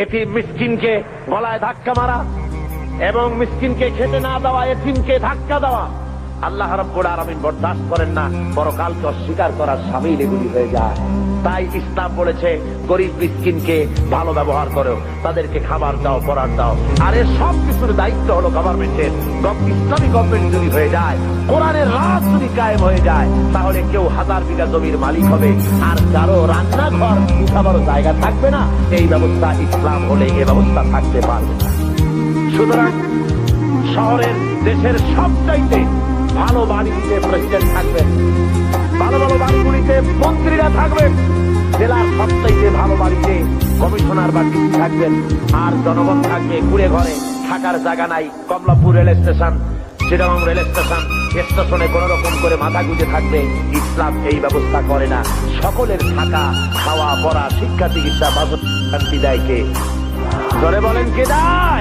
এতিম মিসকিনকে গলায় ধাক্কা মারা এবং মিসকিনকে খেতে না দেওয়া, এতিমকে ধাক্কা দেওয়া আল্লাহ রাব্বুল আলামিন বরদাস্ত করেন না। পরকালকে অস্বীকার করার শামিল এগুলি হয়ে যায়। তাই ইসলাম বলেছে গরিব মিসকিনকে ভালো ব্যবহার করো, তাদেরকে খাবার দাও, পড়ার দাও। আর এর সব কিছুর দায়িত্ব হলো গভর্নমেন্টের। ইসলামী গভর্নমেন্ট যদি হয়ে যায়, কোরআনের রাজ যদি কায়েম হয়ে যায়, তাহলে কেউ 1000 বিঘা জমির মালিক হবে, আর কারো রান্নাঘর উঠাবারও জায়গা থাকবে না। এই ব্যবস্থা ইসলাম হলে এই ব্যবস্থা থাকতে পারবে না। সুতরাং শহরের দেশের সবচাইতে ভালো বাড়িতে প্রেসিডেন্ট থাকবেন, ভালো ভালো বাড়িগুলিতে মন্ত্রীরা থাকবেন, জেলার সবচাইতে ভালো বাড়িতে কমিশনার বা ডিসি থাকবেন, আর জনগণ থাকবে কুড়ে ঘরে, থাকার জায়গা নাই। Kamalapur rail station, Chittagong rail station, স্টেশনে কোন রকম করে মাথা গুঁজে থাকবে। ইসলাম এই ব্যবস্থা করে না। সকলের থাকা, খাওয়া, পড়া, শিক্ষা, চিকিৎসা, বাসস্থান দেয় কে? ধরে বলেন কে দেয়?